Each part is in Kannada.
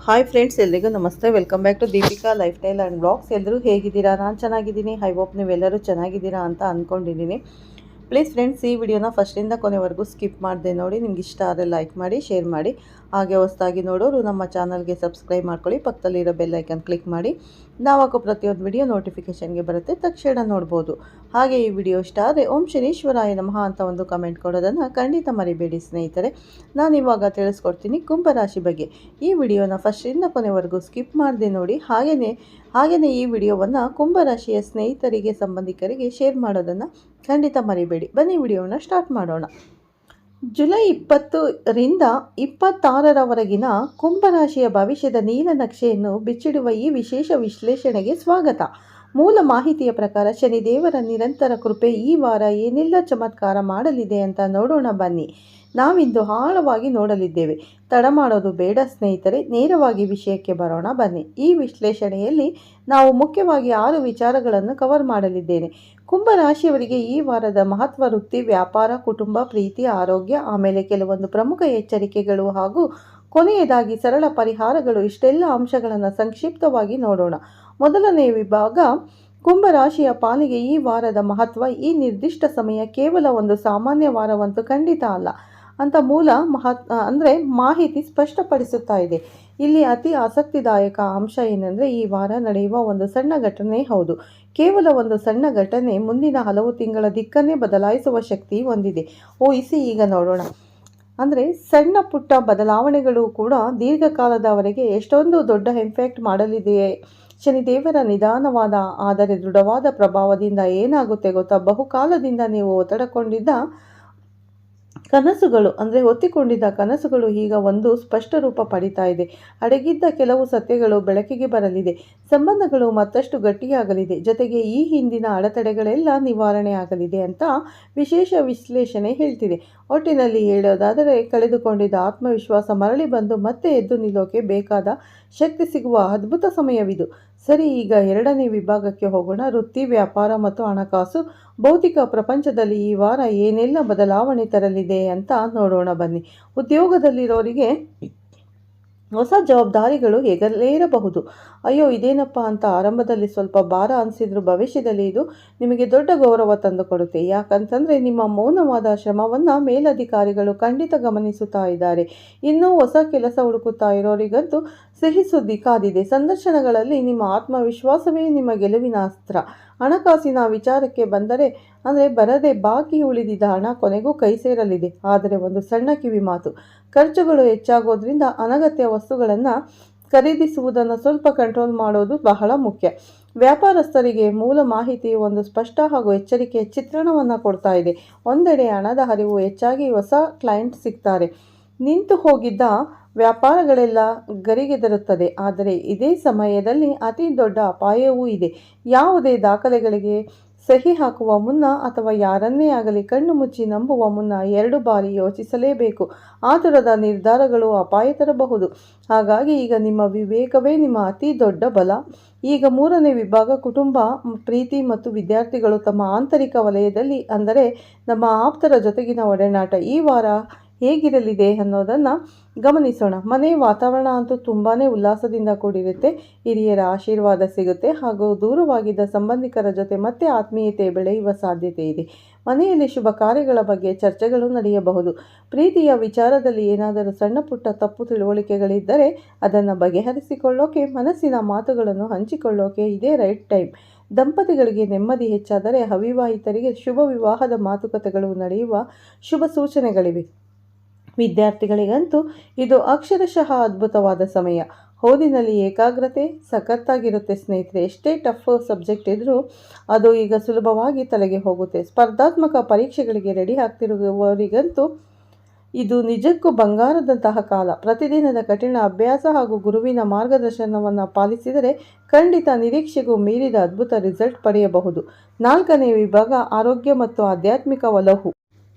ಹಾಯ್ ಫ್ರೆಂಡ್ಸ್, ಎಲ್ರಿಗೂ ನಮಸ್ತೆ. Welcome back to Deepika lifestyle and blogs. ಎಲ್ಲರೂ ಹೇಗಿದ್ದೀರಾ? ನಾನು ಚೆನ್ನಾಗಿದ್ದೀನಿ. ಐ ಹೋಪ್ ನೀವೆಲ್ಲರೂ ಚೆನ್ನಾಗಿದ್ದೀರಾ ಅಂತ ಅಂದ್ಕೊಂಡಿದ್ದೀನಿ. ಪ್ಲೀಸ್ ಫ್ರೆಂಡ್ಸ್, ಈ ವಿಡಿಯೋನ ಫಸ್ಟಿಂದ ಕೊನೆವರೆಗೂ ಸ್ಕಿಪ್ ಮಾಡದೆ ನೋಡಿ. ನಿಮ್ಗೆ ಇಷ್ಟ ಆದರೆ ಲೈಕ್ ಮಾಡಿ, ಶೇರ್ ಮಾಡಿ. ಹಾಗೆ ಹೊಸದಾಗಿ ನೋಡೋರು ನಮ್ಮ ಚಾನಲ್ಗೆ ಸಬ್ಸ್ಕ್ರೈಬ್ ಮಾಡ್ಕೊಳ್ಳಿ. ಪಕ್ಕದಲ್ಲಿರೋ ಬೆಲ್ ಐಕನ್ ಕ್ಲಿಕ್ ಮಾಡಿ. ನಾವು ಹಾಕೋ ಪ್ರತಿಯೊಂದು ವಿಡಿಯೋ ನೋಟಿಫಿಕೇಷನ್ಗೆ ಬರುತ್ತೆ, ತಕ್ಷಣ ನೋಡ್ಬೋದು. ಹಾಗೆ ಈ ವಿಡಿಯೋ ಇಷ್ಟ ಆದರೆ ಓಂ ಶನೀಶ್ವರಾಯ ನಮಃ ಅಂತ ಒಂದು ಕಮೆಂಟ್ ಕೊಡೋದನ್ನು ಖಂಡಿತ ಮರಿಬೇಡಿ ಸ್ನೇಹಿತರೆ. ನಾನು ಇವಾಗ ತಿಳಿಸ್ಕೊಡ್ತೀನಿ ಕುಂಭರಾಶಿ ಬಗ್ಗೆ. ಈ ವಿಡಿಯೋನ ಫಸ್ಟಿಂದ ಕೊನೆವರೆಗೂ ಸ್ಕಿಪ್ ಮಾಡದೆ ನೋಡಿ. ಹಾಗೆಯೇ ಈ ವಿಡಿಯೋವನ್ನು ಕುಂಭರಾಶಿಯ ಸ್ನೇಹಿತರಿಗೆ, ಸಂಬಂಧಿಕರಿಗೆ ಶೇರ್ ಮಾಡೋದನ್ನು ಖಂಡಿತ ಮರಿಬೇಡಿ. ಬನ್ನಿ ವಿಡಿಯೋನ ಸ್ಟಾರ್ಟ್ ಮಾಡೋಣ. ಜುಲೈ 20ರಿಂದ 26ರವರೆಗಿನ ಕುಂಭರಾಶಿಯ ಭವಿಷ್ಯದ ನೀಲನಕ್ಷೆಯನ್ನು ಬಿಚ್ಚಿಡುವ ಈ ವಿಶೇಷ ವಿಶ್ಲೇಷಣೆಗೆ ಸ್ವಾಗತ. ಮೂಲ ಮಾಹಿತಿಯ ಪ್ರಕಾರ ಶನಿದೇವರ ನಿರಂತರ ಕೃಪೆ ಈ ವಾರ ಏನೆಲ್ಲ ಚಮತ್ಕಾರ ಮಾಡಲಿದೆ ಅಂತ ನೋಡೋಣ ಬನ್ನಿ. ನಾವಿಂದು ಆಳವಾಗಿ ನೋಡಲಿದ್ದೇವೆ. ತಡ ಮಾಡೋದು ಬೇಡ ಸ್ನೇಹಿತರೆ, ನೇರವಾಗಿ ವಿಷಯಕ್ಕೆ ಬರೋಣ ಬನ್ನಿ. ಈ ವಿಶ್ಲೇಷಣೆಯಲ್ಲಿ ನಾವು ಮುಖ್ಯವಾಗಿ 6 ವಿಚಾರಗಳನ್ನು ಕವರ್ ಮಾಡಲಿದ್ದೇನೆ. ಕುಂಭರಾಶಿಯವರಿಗೆ ಈ ವಾರದ ಮಹತ್ವ ವೃತ್ತಿ, ವ್ಯಾಪಾರ, ಕುಟುಂಬ, ಪ್ರೀತಿ, ಆರೋಗ್ಯ, ಆಮೇಲೆ ಕೆಲವೊಂದು ಪ್ರಮುಖ ಎಚ್ಚರಿಕೆಗಳು ಹಾಗೂ ಕೊನೆಯದಾಗಿ ಸರಳ ಪರಿಹಾರಗಳು. ಇಷ್ಟೆಲ್ಲ ಅಂಶಗಳನ್ನು ಸಂಕ್ಷಿಪ್ತವಾಗಿ ನೋಡೋಣ. ಮೊದಲನೇ ವಿಭಾಗ, ಕುಂಭರಾಶಿಯ ಪಾಲಿಗೆ ಈ ವಾರದ ಮಹತ್ವ. ಈ ನಿರ್ದಿಷ್ಟ ಸಮಯ ಕೇವಲ ಒಂದು ಸಾಮಾನ್ಯ ವಾರವಂತೂ ಖಂಡಿತ ಅಲ್ಲ ಅಂತ ಮಾಹಿತಿ ಸ್ಪಷ್ಟಪಡಿಸುತ್ತಾ ಇದೆ. ಇಲ್ಲಿ ಅತಿ ಆಸಕ್ತಿದಾಯಕ ಅಂಶ ಏನಂದರೆ, ಈ ವಾರ ನಡೆಯುವ ಒಂದು ಸಣ್ಣ ಘಟನೆ. ಹೌದು, ಕೇವಲ ಒಂದು ಸಣ್ಣ ಘಟನೆ ಮುಂದಿನ ಹಲವು ತಿಂಗಳ ದಿಕ್ಕನ್ನೇ ಬದಲಾಯಿಸುವ ಶಕ್ತಿ ಹೊಂದಿದೆ. ಊಹಿಸಿ, ಈಗ ನೋಡೋಣ. ಅಂದರೆ ಸಣ್ಣ ಪುಟ್ಟ ಬದಲಾವಣೆಗಳು ಕೂಡ ದೀರ್ಘಕಾಲದವರೆಗೆ ಎಷ್ಟೊಂದು ದೊಡ್ಡ ಇಂಪ್ಯಾಕ್ಟ್ ಮಾಡಲಿದೆಯೇ. ಶನಿದೇವರ ನಿಧಾನವಾದ ಆದರೆ ದೃಢವಾದ ಪ್ರಭಾವದಿಂದ ಏನಾಗುತ್ತೆ ಗೊತ್ತಾ, ಬಹುಕಾಲದಿಂದ ನೀವು ಒತ್ತಡಕೊಂಡಿದ್ದ ಕನಸುಗಳು, ಹೊತ್ತಿಕೊಂಡಿದ್ದ ಕನಸುಗಳು ಈಗ ಒಂದು ಸ್ಪಷ್ಟ ರೂಪ ಪಡಿತಾ ಇದೆ. ಅಡಗಿದ್ದ ಕೆಲವು ಸತ್ಯಗಳು ಬೆಳಕಿಗೆ ಬರಲಿದೆ. ಸಂಬಂಧಗಳು ಮತ್ತಷ್ಟು ಗಟ್ಟಿಯಾಗಲಿದೆ. ಜೊತೆಗೆ ಈ ಹಿಂದಿನ ಅಡೆತಡೆಗಳೆಲ್ಲ ನಿವಾರಣೆ ಆಗಲಿದೆ ಅಂತ ವಿಶೇಷ ವಿಶ್ಲೇಷಣೆ ಹೇಳ್ತಿದೆ. ಒಟ್ಟಿನಲ್ಲಿ ಹೇಳೋದಾದರೆ, ಕಳೆದುಕೊಂಡಿದ್ದ ಆತ್ಮವಿಶ್ವಾಸ ಮರಳಿ ಬಂದು ಮತ್ತೆ ಎದ್ದು ನಿಲ್ಲೋಕೆ ಬೇಕಾದ ಶಕ್ತಿ ಸಿಗುವ ಅದ್ಭುತ ಸಮಯವಿದು. ಸರಿ, ಈಗ 2ನೇ ವಿಭಾಗಕ್ಕೆ ಹೋಗೋಣ. ವೃತ್ತಿ, ವ್ಯಾಪಾರ ಮತ್ತು ಹಣಕಾಸು. ಭೌತಿಕ ಪ್ರಪಂಚದಲ್ಲಿ ಈ ವಾರ ಏನೆಲ್ಲ ಬದಲಾವಣೆ ತರಲಿದೆ ಅಂತ ನೋಡೋಣ ಬನ್ನಿ. ಉದ್ಯೋಗದಲ್ಲಿರೋರಿಗೆ ಹೊಸ ಜವಾಬ್ದಾರಿಗಳು ಹೆಗಲೇರಬಹುದು. ಅಯ್ಯೋ ಇದೇನಪ್ಪ ಅಂತ ಆರಂಭದಲ್ಲಿ ಸ್ವಲ್ಪ ಭಾರ ಅನಿಸಿದ್ರು ಭವಿಷ್ಯದಲ್ಲಿ ಇದು ನಿಮಗೆ ದೊಡ್ಡ ಗೌರವ ತಂದುಕೊಡುತ್ತೆ. ಯಾಕಂತಂದರೆ ನಿಮ್ಮ ಮೌನವಾದ ಶ್ರಮವನ್ನು ಮೇಲಧಿಕಾರಿಗಳು ಖಂಡಿತ ಗಮನಿಸುತ್ತಾ ಇದ್ದಾರೆ. ಇನ್ನೂ ಹೊಸ ಕೆಲಸ ಹುಡುಕುತ್ತಾ ಇರೋರಿಗಂತೂ ಸಿಹಿ ಸುದ್ದಿ ಕಾದಿದೆ. ಸಂದರ್ಶನಗಳಲ್ಲಿ ನಿಮ್ಮ ಆತ್ಮವಿಶ್ವಾಸವೇ ನಿಮ್ಮ ಗೆಲುವಿನ ಅಸ್ತ್ರ. ಹಣಕಾಸಿನ ವಿಚಾರಕ್ಕೆ ಬಂದರೆ ಬರದೆ ಬಾಕಿ ಉಳಿದಿದ್ದ ಹಣ ಕೊನೆಗೂ ಕೈ ಸೇರಲಿದೆ. ಆದರೆ ಒಂದು ಸಣ್ಣ ಕಿವಿ ಮಾತು, ಖರ್ಚುಗಳು ಹೆಚ್ಚಾಗೋದ್ರಿಂದ ಅನಗತ್ಯ ವಸ್ತುಗಳನ್ನು ಖರೀದಿಸುವುದನ್ನು ಸ್ವಲ್ಪ ಕಂಟ್ರೋಲ್ ಮಾಡೋದು ಬಹಳ ಮುಖ್ಯ. ವ್ಯಾಪಾರಸ್ಥರಿಗೆ ಮೂಲ ಮಾಹಿತಿಯು ಒಂದು ಸ್ಪಷ್ಟ ಹಾಗೂ ಎಚ್ಚರಿಕೆಯ ಚಿತ್ರಣವನ್ನು ಕೊಡ್ತಾ ಇದೆ. ಒಂದೆಡೆ ಹಣದ ಹರಿವು ಹೆಚ್ಚಾಗಿ ಹೊಸ ಕ್ಲೈಂಟ್ ಸಿಗ್ತಾರೆ. ನಿಂತು ಹೋಗಿದ್ದ ವ್ಯಾಪಾರಗಳೆಲ್ಲ ಗರಿಗೆದರುತ್ತದೆ. ಆದರೆ ಇದೇ ಸಮಯದಲ್ಲಿ ಅತಿ ದೊಡ್ಡ ಅಪಾಯವೂ ಇದೆ. ಯಾವುದೇ ದಾಖಲೆಗಳಿಗೆ ಸಹಿ ಹಾಕುವ ಮುನ್ನ ಅಥವಾ ಯಾರನ್ನೇ ಆಗಲಿ ಕಣ್ಣು ಮುಚ್ಚಿ ನಂಬುವ ಮುನ್ನ 2 ಬಾರಿ ಯೋಚಿಸಲೇಬೇಕು. ಆತುರದ ನಿರ್ಧಾರಗಳು ಅಪಾಯ ತರಬಹುದು. ಹಾಗಾಗಿ ಈಗ ನಿಮ್ಮ ವಿವೇಕವೇ ನಿಮ್ಮ ಅತಿ ದೊಡ್ಡ ಬಲ. ಈಗ 3ನೇ ವಿಭಾಗ, ಕುಟುಂಬ, ಪ್ರೀತಿ ಮತ್ತು ವಿದ್ಯಾರ್ಥಿಗಳು ತಮ್ಮ ಆಂತರಿಕ ವಲಯದಲ್ಲಿ, ನಮ್ಮ ಆಪ್ತರ ಜೊತೆಗಿನ ಒಡನಾಟ ಈ ವಾರ ಹೇಗಿರಲಿದೆ ಅನ್ನೋದನ್ನು ಗಮನಿಸೋಣ. ಮನೆ ವಾತಾವರಣ ಅಂತೂ ತುಂಬಾ ಉಲ್ಲಾಸದಿಂದ ಕೂಡಿರುತ್ತೆ. ಹಿರಿಯರ ಆಶೀರ್ವಾದ ಸಿಗುತ್ತೆ ಹಾಗೂ ದೂರವಾಗಿದ್ದ ಸಂಬಂಧಿಕರ ಜೊತೆ ಮತ್ತೆ ಆತ್ಮೀಯತೆ ಬೆಳೆಯುವ ಸಾಧ್ಯತೆ ಇದೆ. ಮನೆಯಲ್ಲಿ ಶುಭ ಕಾರ್ಯಗಳ ಬಗ್ಗೆ ಚರ್ಚೆಗಳು ನಡೆಯಬಹುದು. ಪ್ರೀತಿಯ ವಿಚಾರದಲ್ಲಿ ಏನಾದರೂ ಸಣ್ಣ ಪುಟ್ಟ ತಪ್ಪು ತಿಳುವಳಿಕೆಗಳಿದ್ದರೆ ಅದನ್ನು ಬಗೆಹರಿಸಿಕೊಳ್ಳೋಕೆ, ಮನಸ್ಸಿನ ಮಾತುಗಳನ್ನು ಹಂಚಿಕೊಳ್ಳೋಕೆ ಇದೇ ರೈಟ್ ಟೈಮ್. ದಂಪತಿಗಳಿಗೆ ನೆಮ್ಮದಿ ಹೆಚ್ಚಾದರೆ ಅವಿವಾಹಿತರಿಗೆ ಶುಭ ವಿವಾಹದ ಮಾತುಕತೆಗಳು ನಡೆಯುವ ಶುಭ ಸೂಚನೆಗಳಿವೆ. ವಿದ್ಯಾರ್ಥಿಗಳಿಗಂತೂ ಇದು ಅಕ್ಷರಶಃ ಅದ್ಭುತವಾದ ಸಮಯ. ಓದಿನಲ್ಲಿ ಏಕಾಗ್ರತೆ ಸಖತ್ತಾಗಿರುತ್ತೆ ಸ್ನೇಹಿತರೆ. ಎಷ್ಟೇ ಟಫ್ ಸಬ್ಜೆಕ್ಟ್ ಇದ್ದರೂ ಅದು ಈಗ ಸುಲಭವಾಗಿ ತಲೆಗೆ ಹೋಗುತ್ತೆ. ಸ್ಪರ್ಧಾತ್ಮಕ ಪರೀಕ್ಷೆಗಳಿಗೆ ರೆಡಿ ಆಗ್ತಿರುವವರಿಗಂತೂ ಇದು ನಿಜಕ್ಕೂ ಬಂಗಾರದಂತಹ ಕಾಲ. ಪ್ರತಿದಿನದ ಕಠಿಣ ಅಭ್ಯಾಸ ಹಾಗೂ ಗುರುವಿನ ಮಾರ್ಗದರ್ಶನವನ್ನು ಪಾಲಿಸಿದರೆ ಖಂಡಿತ ನಿರೀಕ್ಷೆಗೂ ಮೀರಿದ ಅದ್ಭುತ ರಿಸಲ್ಟ್ ಪಡೆಯಬಹುದು. 4ನೇ ವಿಭಾಗ, ಆರೋಗ್ಯ ಮತ್ತು ಆಧ್ಯಾತ್ಮಿಕ ಒಲವು.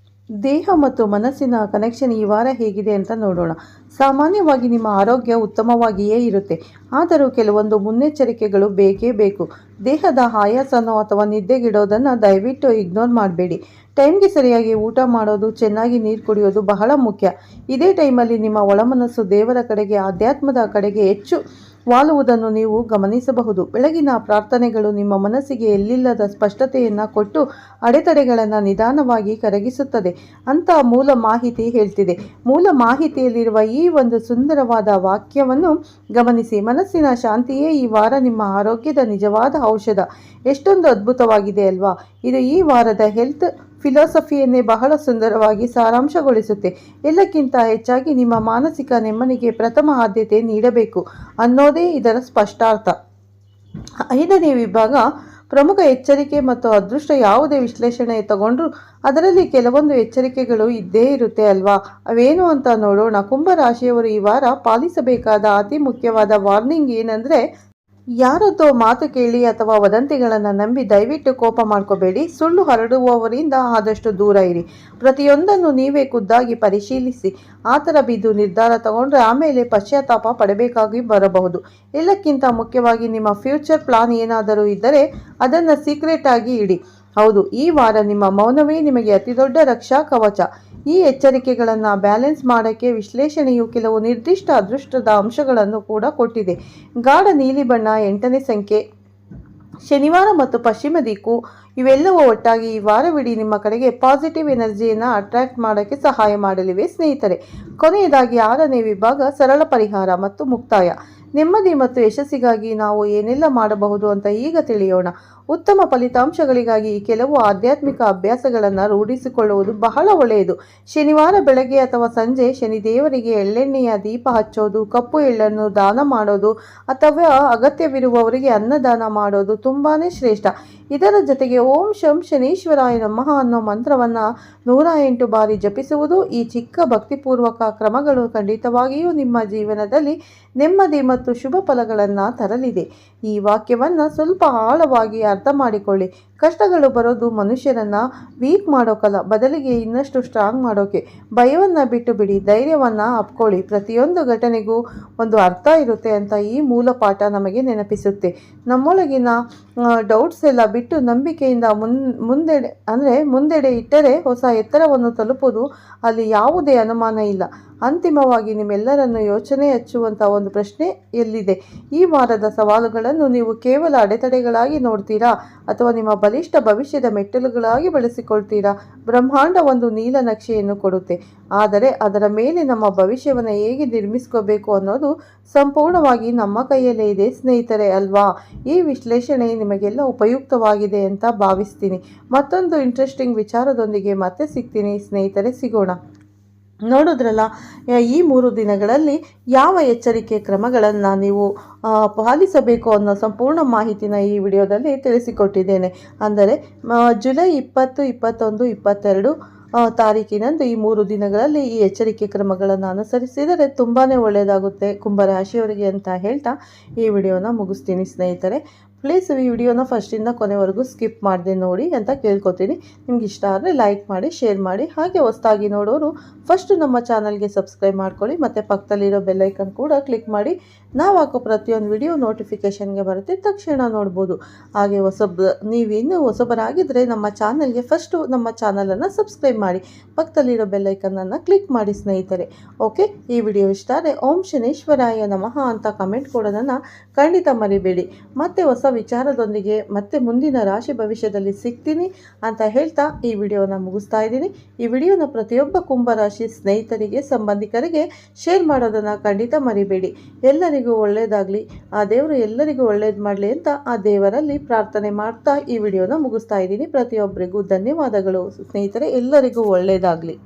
ದೇಹ ಮತ್ತು ಮನಸ್ಸಿನ ಕನೆಕ್ಷನ್ ಈ ವಾರ ಹೇಗಿದೆ ಅಂತ ನೋಡೋಣ. ಸಾಮಾನ್ಯವಾಗಿ ನಿಮ್ಮ ಆರೋಗ್ಯ ಉತ್ತಮವಾಗಿಯೇ ಇರುತ್ತೆ. ಆದರೂ ಕೆಲವೊಂದು ಮುನ್ನೆಚ್ಚರಿಕೆಗಳು ಬೇಕೇ ಬೇಕು. ದೇಹದ ಆಯಾಸನೋ ಅಥವಾ ನಿದ್ದೆಗಿಡೋದನ್ನು ದಯವಿಟ್ಟು ಇಗ್ನೋರ್ ಮಾಡಬೇಡಿ. ಟೈಮ್ಗೆ ಸರಿಯಾಗಿ ಊಟ ಮಾಡೋದು, ಚೆನ್ನಾಗಿ ನೀರು ಕುಡಿಯೋದು ಬಹಳ ಮುಖ್ಯ. ಇದೇ ಟೈಮಲ್ಲಿ ನಿಮ್ಮ ಒಳಮನಸ್ಸು ದೇವರ ಕಡೆಗೆ, ಆಧ್ಯಾತ್ಮದ ಕಡೆಗೆ ಹೆಚ್ಚು ವಾಲುವುದನ್ನು ನೀವು ಗಮನಿಸಬಹುದು. ಬೆಳಗಿನ ಪ್ರಾರ್ಥನೆಗಳು ನಿಮ್ಮ ಮನಸ್ಸಿಗೆ ಎಲ್ಲಿಲ್ಲದ ಸ್ಪಷ್ಟತೆಯನ್ನು ಕೊಟ್ಟು ಅಡೆತಡೆಗಳನ್ನು ನಿಧಾನವಾಗಿ ಕರಗಿಸುತ್ತದೆ ಅಂತ ಮೂಲ ಮಾಹಿತಿ ಹೇಳ್ತಿದೆ. ಮೂಲ ಮಾಹಿತಿಯಲ್ಲಿರುವ ಈ ಒಂದು ಸುಂದರವಾದ ವಾಕ್ಯವನ್ನು ಗಮನಿಸಿ. ಮನಸ್ಸಿನ ಶಾಂತಿಯೇ ಈ ವಾರ ನಿಮ್ಮ ಆರೋಗ್ಯದ ನಿಜವಾದ ಔಷಧ. ಎಷ್ಟೊಂದು ಅದ್ಭುತವಾಗಿದೆ ಅಲ್ವಾ? ಇದು ಈ ವಾರದ ಹೆಲ್ತ್ ಫಿಲಾಸಫಿಯನ್ನೇ ಬಹಳ ಸುಂದರವಾಗಿ ಸಾರಾಂಶಗೊಳಿಸುತ್ತೆ. ಎಲ್ಲಕ್ಕಿಂತ ಹೆಚ್ಚಾಗಿ ನಿಮ್ಮ ಮಾನಸಿಕ ನೆಮ್ಮದಿಗೆ ಪ್ರಥಮ ಆದ್ಯತೆ ನೀಡಬೇಕು ಅನ್ನೋದೇ ಇದರ ಸ್ಪಷ್ಟಾರ್ಥ. 5ನೇ ವಿಭಾಗ ಪ್ರಮುಖ ಎಚ್ಚರಿಕೆ ಮತ್ತು ಅದೃಷ್ಟ. ಯಾವುದೇ ವಿಶ್ಲೇಷಣೆ ತಗೊಂಡ್ರು ಅದರಲ್ಲಿ ಕೆಲವೊಂದು ಎಚ್ಚರಿಕೆಗಳು ಇದ್ದೇ ಇರುತ್ತೆ ಅಲ್ವಾ? ಅವೇನು ಅಂತ ನೋಡೋಣ. ಕುಂಭ ರಾಶಿಯವರು ಈ ವಾರ ಪಾಲಿಸಬೇಕಾದ ಅತಿ ಮುಖ್ಯವಾದ ವಾರ್ನಿಂಗ್ ಏನಂದರೆ, ಯಾರದ್ದೋ ಮಾತು ಕೇಳಿ ಅಥವಾ ವದಂತಿಗಳನ್ನು ನಂಬಿ ದಯವಿಟ್ಟು ಕೋಪ ಮಾಡ್ಕೋಬೇಡಿ. ಸುಳ್ಳು ಹರಡುವವರಿಂದ ಆದಷ್ಟು ದೂರ ಇರಿ. ಪ್ರತಿಯೊಂದನ್ನು ನೀವೇ ಖುದ್ದಾಗಿ ಪರಿಶೀಲಿಸಿ. ಆ ಥರ ಬಿದ್ದು ನಿರ್ಧಾರ ತಗೊಂಡ್ರೆ ಆಮೇಲೆ ಪಶ್ಚಾತ್ತಾಪ ಪಡಬೇಕಾಗಿ ಬರಬಹುದು. ಎಲ್ಲಕ್ಕಿಂತ ಮುಖ್ಯವಾಗಿ ನಿಮ್ಮ ಫ್ಯೂಚರ್ ಪ್ಲಾನ್ ಏನಾದರೂ ಇದ್ದರೆ ಅದನ್ನು ಸೀಕ್ರೆಟ್ ಆಗಿ ಇಡಿ. ಹೌದು, ಈ ವಾರ ನಿಮ್ಮ ಮೌನವೇ ನಿಮಗೆ ಅತಿದೊಡ್ಡ ರಕ್ಷಾ ಕವಚ. ಈ ಎಚ್ಚರಿಕೆಗಳನ್ನು ಬ್ಯಾಲೆನ್ಸ್ ಮಾಡೋಕ್ಕೆ ವಿಶ್ಲೇಷಣೆಯು ಕೆಲವು ನಿರ್ದಿಷ್ಟ ಅದೃಷ್ಟದ ಅಂಶಗಳನ್ನು ಕೂಡ ಕೊಟ್ಟಿದೆ. ಗಾಢ ನೀಲಿ ಬಣ್ಣ, 8ನೇ ಸಂಖ್ಯೆ, ಶನಿವಾರ ಮತ್ತು ಪಶ್ಚಿಮ ದಿಕ್ಕು ಇವೆಲ್ಲವೂ ಒಟ್ಟಾಗಿ ಈ ವಾರವಿಡೀ ನಿಮ್ಮ ಕಡೆಗೆ ಪಾಸಿಟಿವ್ ಎನರ್ಜಿಯನ್ನು ಅಟ್ರಾಕ್ಟ್ ಮಾಡೋಕ್ಕೆ ಸಹಾಯ ಮಾಡಲಿವೆ ಸ್ನೇಹಿತರೆ. ಕೊನೆಯದಾಗಿ 6ನೇ ವಿಭಾಗ ಸರಳ ಪರಿಹಾರ ಮತ್ತು ಮುಕ್ತಾಯ. ನೆಮ್ಮದಿ ಮತ್ತು ಯಶಸ್ಸಿಗಾಗಿ ನಾವು ಏನೆಲ್ಲ ಮಾಡಬಹುದು ಅಂತ ಈಗ ತಿಳಿಯೋಣ. ಉತ್ತಮ ಫಲಿತಾಂಶಗಳಿಗಾಗಿ ಕೆಲವು ಆಧ್ಯಾತ್ಮಿಕ ಅಭ್ಯಾಸಗಳನ್ನು ರೂಢಿಸಿಕೊಳ್ಳುವುದು ಬಹಳ ಒಳ್ಳೆಯದು. ಶನಿವಾರ ಬೆಳಗ್ಗೆ ಅಥವಾ ಸಂಜೆ ಶನಿದೇವರಿಗೆ ಎಳ್ಳೆಣ್ಣೆಯ ದೀಪ ಹಚ್ಚೋದು, ಕಪ್ಪು ಎಳ್ಳನ್ನು ದಾನ ಮಾಡೋದು ಅಥವಾ ಅಗತ್ಯವಿರುವವರಿಗೆ ಅನ್ನದಾನ ಮಾಡೋದು ತುಂಬಾ ಶ್ರೇಷ್ಠ. ಇದರ ಜೊತೆಗೆ ಓಂ ಶಂ ಶನೀಶ್ವರಾಯ ನಮಃ ಅನ್ನೋ ಮಂತ್ರವನ್ನು 108 ಬಾರಿ ಜಪಿಸುವುದು. ಈ ಚಿಕ್ಕ ಭಕ್ತಿಪೂರ್ವಕ ಕ್ರಮಗಳು ಖಂಡಿತವಾಗಿಯೂ ನಿಮ್ಮ ಜೀವನದಲ್ಲಿ ನೆಮ್ಮದಿ ಮತ್ತು ಶುಭ ಫಲಗಳನ್ನು ತರಲಿದೆ. ಈ ವಾಕ್ಯವನ್ನು ಸ್ವಲ್ಪ ಆಳವಾಗಿ ಅರ್ಥ ಮಾಡಿಕೊಳ್ಳಿ. ಕಷ್ಟಗಳು ಬರೋದು ಮನುಷ್ಯರನ್ನು ವೀಕ್ ಮಾಡೋಕ್ಕಲ್ಲ, ಬದಲಿಗೆ ಇನ್ನಷ್ಟು ಸ್ಟ್ರಾಂಗ್ ಮಾಡೋಕೆ. ಭಯವನ್ನು ಬಿಟ್ಟು ಬಿಡಿ, ಧೈರ್ಯವನ್ನು ಅಪ್ಕೊಳ್ಳಿ. ಪ್ರತಿಯೊಂದು ಘಟನೆಗೂ ಒಂದು ಅರ್ಥ ಇರುತ್ತೆ ಅಂತ ಈ ಮೂಲ ಪಾಠ ನಮಗೆ ನೆನಪಿಸುತ್ತೆ. ನಮ್ಮೊಳಗಿನ ಡೌಟ್ಸ್ ಎಲ್ಲ ಬಿಟ್ಟು ನಂಬಿಕೆಯಿಂದ ಮುಂದೆಡೆ ಇಟ್ಟರೆ ಹೊಸ ಎತ್ತರವನ್ನು ತಲುಪುವುದು ಅಲ್ಲಿ ಯಾವುದೇ ಅನುಮಾನ ಇಲ್ಲ. ಅಂತಿಮವಾಗಿ ನಿಮ್ಮೆಲ್ಲರನ್ನು ಯೋಚನೆ ಹಚ್ಚುವಂಥ ಒಂದು ಪ್ರಶ್ನೆ ಎಲ್ಲಿದೆ? ಈ ವಾರದ ಸವಾಲುಗಳನ್ನು ನೀವು ಕೇವಲ ಅಡೆತಡೆಗಳಾಗಿ ನೋಡ್ತೀರಾ ಅಥವಾ ನಿಮ್ಮ ಬಲಿಷ್ಠ ಭವಿಷ್ಯದ ಮೆಟ್ಟಿಲುಗಳಾಗಿ ಬಳಸಿಕೊಳ್ತೀರಾ? ಬ್ರಹ್ಮಾಂಡ ಒಂದು ನೀಲ ನಕ್ಷೆಯನ್ನು ಕೊಡುತ್ತೆ, ಆದರೆ ಅದರ ಮೇಲೆ ನಮ್ಮ ಭವಿಷ್ಯವನ್ನು ಹೇಗೆ ನಿರ್ಮಿಸ್ಕೋಬೇಕು ಅನ್ನೋದು ಸಂಪೂರ್ಣವಾಗಿ ನಮ್ಮ ಕೈಯಲ್ಲೇ ಇದೆ ಸ್ನೇಹಿತರೆ, ಅಲ್ವಾ? ಈ ವಿಶ್ಲೇಷಣೆ ನಿಮಗೆಲ್ಲ ಉಪಯುಕ್ತವಾಗಿದೆ ಅಂತ ಭಾವಿಸ್ತೀನಿ. ಮತ್ತೊಂದು ಇಂಟ್ರೆಸ್ಟಿಂಗ್ ವಿಚಾರದೊಂದಿಗೆ ಮತ್ತೆ ಸಿಗ್ತೀನಿ ಸ್ನೇಹಿತರೆ, ಸಿಗೋಣ. ನೋಡಿದ್ರಲ್ಲ, ಈ 3 ದಿನಗಳಲ್ಲಿ ಯಾವ ಎಚ್ಚರಿಕೆ ಕ್ರಮಗಳನ್ನು ನೀವು ಪಾಲಿಸಬೇಕು ಅನ್ನೋ ಸಂಪೂರ್ಣ ಮಾಹಿತಿನ ಈ ವಿಡಿಯೋದಲ್ಲಿ ತಿಳಿಸಿಕೊಟ್ಟಿದ್ದೇನೆ. ಅಂದರೆ ಜುಲೈ 20, 21, 22 ತಾರೀಕಿನಂದು ಈ 3 ದಿನಗಳಲ್ಲಿ ಈ ಎಚ್ಚರಿಕೆ ಕ್ರಮಗಳನ್ನು ಅನುಸರಿಸಿದರೆ ತುಂಬಾ ಒಳ್ಳೆಯದಾಗುತ್ತೆ ಕುಂಭರಾಶಿಯವರಿಗೆ ಅಂತ ಹೇಳ್ತಾ ಈ ವಿಡಿಯೋನ ಮುಗಿಸ್ತೀನಿ ಸ್ನೇಹಿತರೆ. ಪ್ಲೀಸ್ ಈ ವಿಡಿಯೋನ ಫಸ್ಟಿಂದ ಕೊನೆವರೆಗೂ ಸ್ಕಿಪ್ ಮಾಡದೆ ನೋಡಿ ಅಂತ ಕೇಳ್ಕೊತೀನಿ. ನಿಮ್ಗೆ ಇಷ್ಟ ಆದರೆ ಲೈಕ್ ಮಾಡಿ, ಶೇರ್ ಮಾಡಿ. ಹಾಗೆ ಹೊಸದಾಗಿ ನೋಡೋರು ಫಸ್ಟು ನಮ್ಮ ಚಾನಲ್ಗೆ ಸಬ್ಸ್ಕ್ರೈಬ್ ಮಾಡ್ಕೊಳ್ಳಿ ಮತ್ತು ಪಕ್ಕದಲ್ಲಿರೋ ಬೆಲ್ಲೈಕನ್ ಕೂಡ ಕ್ಲಿಕ್ ಮಾಡಿ. ನಾವು ಹಾಕೋ ಪ್ರತಿಯೊಂದು ವಿಡಿಯೋ ನೋಟಿಫಿಕೇಷನ್ಗೆ ಬರುತ್ತೆ, ತಕ್ಷಣ ನೋಡ್ಬೋದು. ಹಾಗೆ ನೀವಿನ್ನೂ ಹೊಸಬರಾಗಿದ್ದರೆ ನಮ್ಮ ಚಾನಲ್ಗೆ ಫಸ್ಟು ನಮ್ಮ ಚಾನಲನ್ನು ಸಬ್ಸ್ಕ್ರೈಬ್ ಮಾಡಿ, ಪಕ್ಕದಲ್ಲಿರೋ ಬೆಲ್ಲೈಕನ್ನನ್ನು ಕ್ಲಿಕ್ ಮಾಡಿ ಸ್ನೇಹಿತರೆ. ಓಕೆ, ಈ ವಿಡಿಯೋ ಇಷ್ಟ ಆದರೆ ಓಂ ಶನೇಶ್ವರಾಯ ನಮಃ ಅಂತ ಕಮೆಂಟ್ ಕೊಡೋದನ್ನು ಖಂಡಿತ ಮರಿಬೇಡಿ. ಮತ್ತೆ ಹೊಸ ವಿಚಾರದೊಂದಿಗೆ ಮತ್ತೆ ಮುಂದಿನ ರಾಶಿ ಭವಿಷ್ಯದಲ್ಲಿ ಸಿಗ್ತೀನಿ ಅಂತ ಹೇಳ್ತಾ ಈ ವಿಡಿಯೋನ ಮುಗಿಸ್ತಾ ಇದ್ದೀನಿ. ಈ ವಿಡಿಯೋನ ಪ್ರತಿಯೊಬ್ಬ ಕುಂಭರಾಶಿ ಸ್ನೇಹಿತರಿಗೆ, ಸಂಬಂಧಿಕರಿಗೆ ಶೇರ್ ಮಾಡೋದನ್ನು ಖಂಡಿತ ಮರಿಬೇಡಿ. ಎಲ್ಲರಿಗೂ ಒಳ್ಳೆಯದಾಗಲಿ, ಆ ದೇವರು ಎಲ್ಲರಿಗೂ ಒಳ್ಳೇದು ಮಾಡಲಿ ಅಂತ ಆ ದೇವರಲ್ಲಿ ಪ್ರಾರ್ಥನೆ ಮಾಡ್ತಾ ಈ ವಿಡಿಯೋನ ಮುಗಿಸ್ತಾ ಇದ್ದೀನಿ. ಪ್ರತಿಯೊಬ್ಬರಿಗೂ ಧನ್ಯವಾದಗಳು ಸ್ನೇಹಿತರೆ, ಎಲ್ಲರಿಗೂ ಒಳ್ಳೆಯದಾಗಲಿ.